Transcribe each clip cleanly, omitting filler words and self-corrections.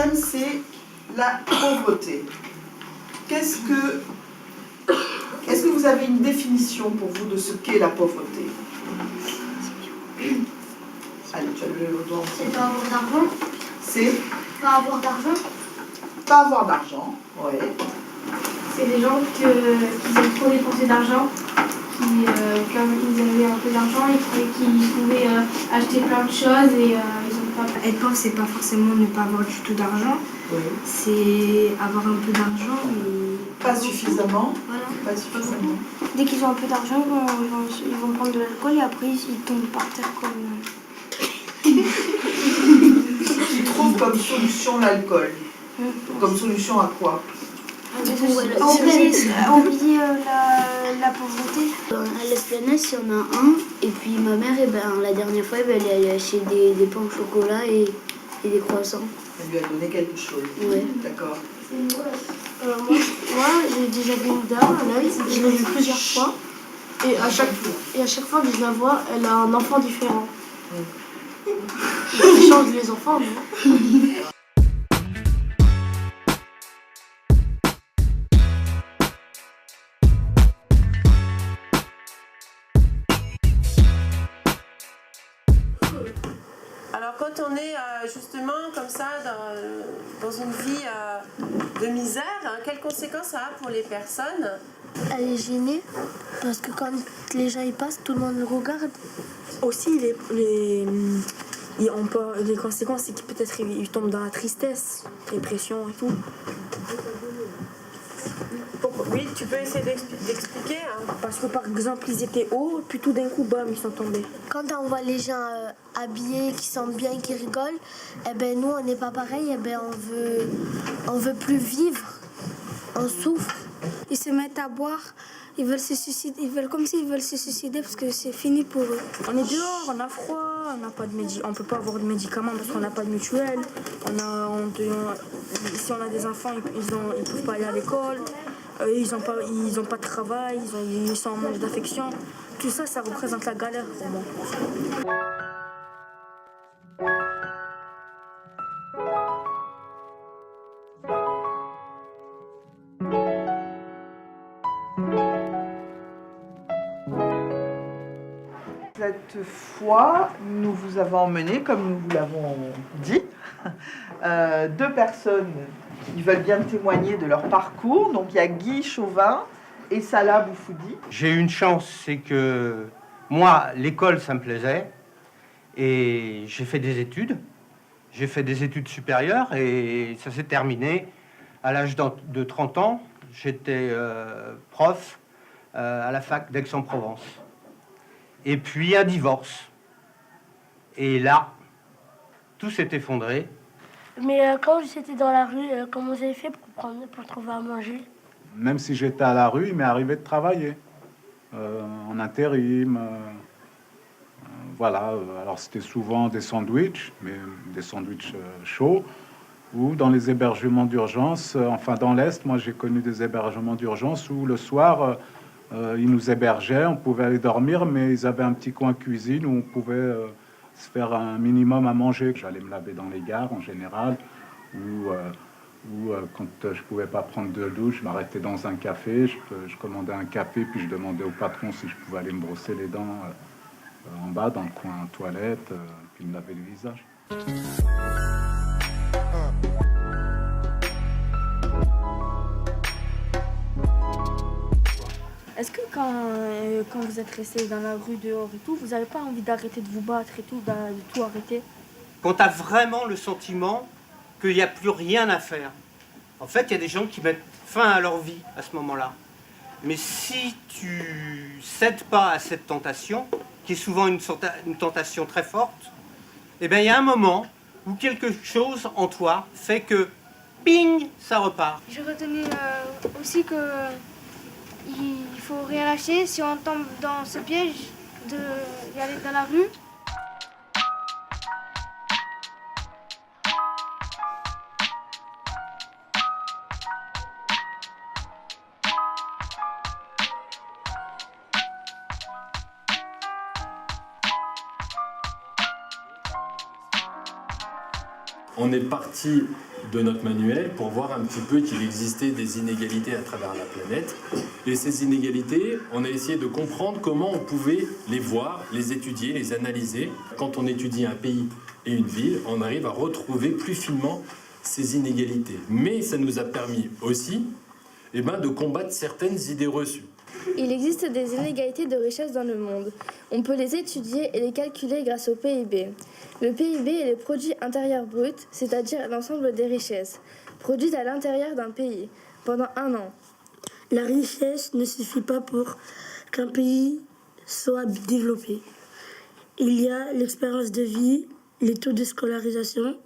thème, c'est la pauvreté. Est-ce que vous avez une définition pour vous de ce qu'est la pauvreté? Allez, tu as le doigt. C'est pas avoir d'argent. C'est Pas avoir d'argent. pas avoir d'argent, ouais. C'est des gens qui aiment trop dépenser d'argent, qui, comme ils avaient un peu d'argent, ils pouvaient acheter plein de choses et ils ont pas... Être pauvre, c'est pas forcément ne pas avoir du tout d'argent, Oui. c'est avoir un peu d'argent, mais... Pas suffisamment. Voilà. Pas suffisamment. Dès qu'ils ont un peu d'argent, ils vont prendre de l'alcool et après ils tombent par terre comme... Tu trouves comme solution l'alcool. Comme solution à quoi? Oublier la pauvreté. À l'Esplanade, il y en a un. Et puis ma mère, la dernière fois, elle est allée acheter des pains au chocolat et des croissants. Elle lui a donné quelque chose. Ouais. D'accord. Moi, j'ai déjà vu une dame à l'œil, je l'ai vue plusieurs fois. Et à chaque fois que je la vois, elle a un enfant différent. Elle change les enfants, non? Alors quand on est justement comme ça dans une vie de misère, hein, quelles conséquences ça a pour les personnes? Elle est gênée parce que quand les gens y passent, tout le monde le regarde. Aussi, les conséquences, c'est qu'ils peut-être ils tombent dans la tristesse, dépression et tout. Oui, tu peux essayer d'expliquer. Hein. Parce que par exemple, ils étaient hauts, puis tout d'un coup, bam, ils sont tombés. Quand on voit les gens habillés, qui sont bien, qui rigolent, eh ben nous on n'est pas pareil, eh ben on veut plus vivre, on souffre. Ils se mettent à boire, ils veulent se suicider, comme s'ils veulent se suicider parce que c'est fini pour eux. On est dehors, on a froid, on peut pas avoir de médicaments parce qu'on n'a pas de mutuelle. Si on a des enfants, ils peuvent pas aller à l'école. Ils ont pas de travail, ils sont en manque d'affection. Tout ça, ça représente la galère pour moi. Cette fois, nous vous avons emmené, comme nous vous l'avons dit, deux personnes qui veulent bien témoigner de leur parcours. Donc il y a Guy Chauvin et Salah Boufoudi. J'ai eu une chance, c'est que moi, l'école, ça me plaisait. Et j'ai fait des études. J'ai fait des études supérieures et ça s'est terminé. À l'âge de 30 ans, j'étais prof à la fac d'Aix-en-Provence. Et puis un divorce. Et là, tout s'est effondré. Mais quand j'étais dans la rue, comment vous avez fait pour trouver à manger? Même si j'étais à la rue, il m'est arrivé de travailler en intérim. Voilà, alors c'était souvent des sandwichs, mais des sandwichs chauds, ou dans les hébergements d'urgence. Enfin, dans l'Est, moi j'ai connu des hébergements d'urgence où le soir, ils nous hébergeaient, on pouvait aller dormir, mais ils avaient un petit coin cuisine où on pouvait se faire un minimum à manger. J'allais me laver dans les gares en général, ou quand je pouvais pas prendre de douche, je m'arrêtais dans un café, je commandais un café, puis je demandais au patron si je pouvais aller me brosser les dents en bas, dans le coin toilette, puis me laver le visage. Est-ce que quand vous êtes resté dans la rue dehors et tout, vous n'avez pas envie d'arrêter de vous battre et tout, de tout arrêter? Quand tu as vraiment le sentiment qu'il n'y a plus rien à faire. En fait, il y a des gens qui mettent fin à leur vie à ce moment-là. Mais si tu cèdes pas à cette tentation, qui est souvent une tentation très forte, eh bien, il y a un moment où quelque chose en toi fait que, ping, ça repart. J'ai retenu aussi que il faut rien lâcher si on tombe dans ce piège d'y aller dans la rue. on est parti de notre manuel pour voir un petit peu qu'il existait des inégalités à travers la planète. Et ces inégalités, on a essayé de comprendre comment on pouvait les voir, les étudier, les analyser. Quand on étudie un pays et une ville, on arrive à retrouver plus finement ces inégalités. Mais ça nous a permis aussi de combattre certaines idées reçues. Il existe des inégalités de richesse dans le monde. On peut les étudier et les calculer grâce au PIB. Le PIB est le produit intérieur brut, c'est-à-dire l'ensemble des richesses, produites à l'intérieur d'un pays, pendant un an. La richesse ne suffit pas pour qu'un pays soit développé. Il y a l'expérience de vie, les taux de scolarisation,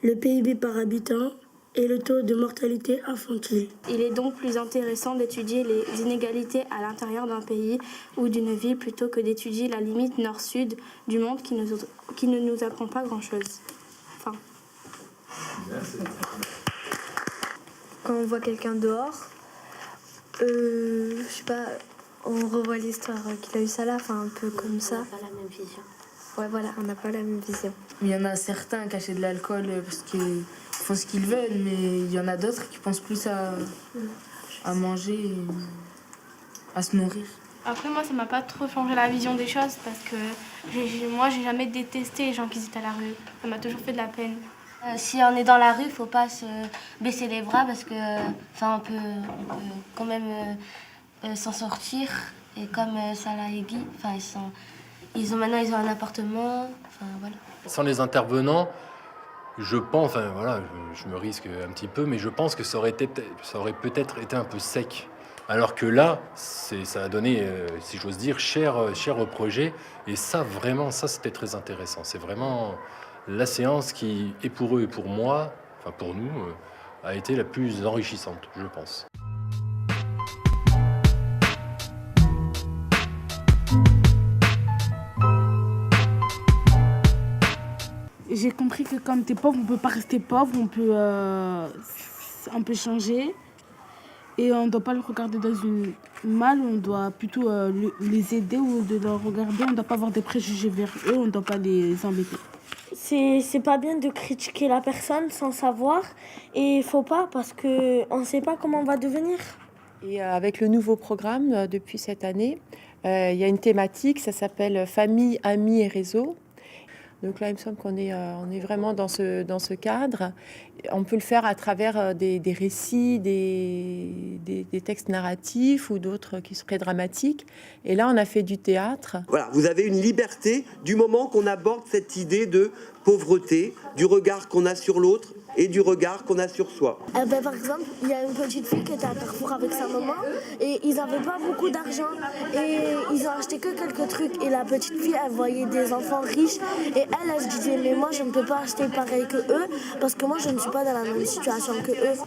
le PIB par habitant et le taux de mortalité infantile. Il est donc plus intéressant d'étudier les inégalités à l'intérieur d'un pays ou d'une ville plutôt que d'étudier la limite nord-sud du monde qui ne nous apprend pas grand-chose. Enfin. Quand on voit quelqu'un dehors, je sais pas, on revoit l'histoire qu'il a eu ça là, enfin un peu comme ça. On n'a pas la même vision. Ouais, voilà, on n'a pas la même vision. Il y en a certains qui achètent de l'alcool parce qu'ils font ce qu'ils veulent, mais il y en a d'autres qui pensent plus à manger, et à se nourrir. Après, moi, ça m'a pas trop changé la vision des choses parce que moi, j'ai jamais détesté les gens qui étaient à la rue. Ça m'a toujours fait de la peine. Si on est dans la rue, il faut pas se baisser les bras parce que, on peut quand même s'en sortir. Et comme Salah et Guy, maintenant ils ont un appartement. Voilà. Sans les intervenants, je pense, je me risque un petit peu, mais je pense que ça aurait peut-être été un peu sec. Alors que là, ça a donné, si j'ose dire, chair au projet. Et ça, vraiment, c'était très intéressant. C'est vraiment la séance qui, et pour eux et pour moi, pour nous, a été la plus enrichissante, je pense. J'ai compris que quand t'es pauvre, on peut pas rester pauvre, on peut changer. Et on ne doit pas le regarder dans une mal, on doit plutôt les aider ou de leur regarder. On ne doit pas avoir des préjugés vers eux, on ne doit pas les embêter. C'est pas bien de critiquer la personne sans savoir. Et il faut pas parce qu'on ne sait pas comment on va devenir. Et avec le nouveau programme, depuis cette année, il y a une thématique, ça s'appelle famille, amis et réseau. Donc là, il me semble qu'on est vraiment dans ce cadre. On peut le faire à travers des récits, des textes narratifs ou d'autres qui seraient dramatiques. Et là, on a fait du théâtre. Voilà, vous avez une liberté du moment qu'on aborde cette idée de pauvreté, du regard qu'on a sur l'autre et du regard qu'on a sur soi. Par exemple, il y a une petite fille qui était à Carrefour avec sa maman et ils n'avaient pas beaucoup d'argent et ils ont acheté que quelques trucs. Et la petite fille, elle voyait des enfants riches et elle se disait mais moi je ne peux pas acheter pareil que eux parce que moi je ne suis pas dans la même situation que eux.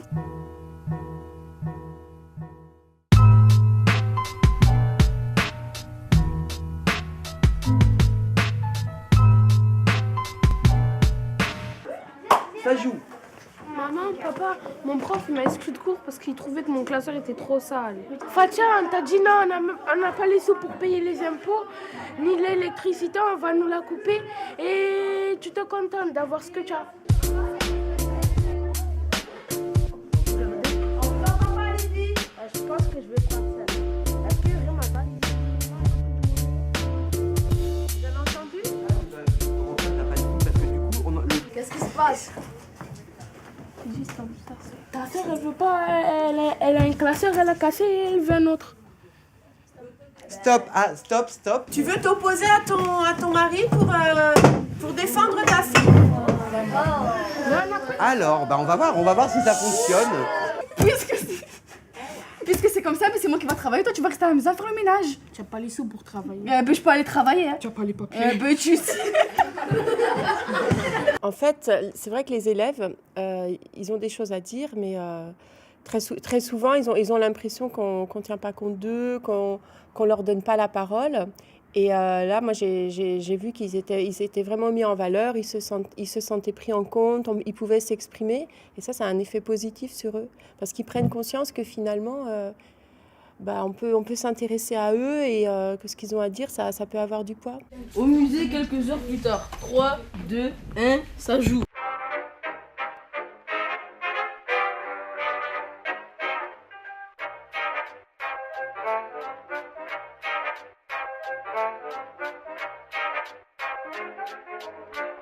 Ça joue. Maman, papa, mon prof il m'a exclu de cours parce qu'il trouvait que mon classeur était trop sale. Fatia, on t'a dit non, on n'a pas les sous pour payer les impôts, ni l'électricité, on va nous la couper et tu te contentes d'avoir ce que tu as. Je pense que je vais prendre ça. Est-ce que vraiment pas Vous avez entendu? Qu'est-ce qui se passe? Ta soeur, elle veut pas, elle a un classeur, elle a cassé et elle veut un autre. Stop. Tu veux t'opposer à ton mari pour défendre ta fille? Alors, on va voir si ça fonctionne. Puisque c'est comme ça, mais c'est moi qui va travailler, toi tu vas rester à la maison faire le ménage. Tu n'as pas les sous pour travailler. Je peux aller travailler. Hein. Tu n'as pas les papiers. Tu sais. En fait, c'est vrai que les élèves, ils ont des choses à dire, mais très souvent, ils ont l'impression qu'on ne tient pas compte d'eux, qu'on ne leur donne pas la parole. Et là, moi, j'ai vu qu'ils étaient vraiment mis en valeur, ils se sentaient pris en compte, ils pouvaient s'exprimer. Et ça a un effet positif sur eux, parce qu'ils prennent conscience que finalement, on peut s'intéresser à eux et que ce qu'ils ont à dire, ça peut avoir du poids. Au musée, quelques heures plus tard. 3, 2, 1, ça joue. Thank you.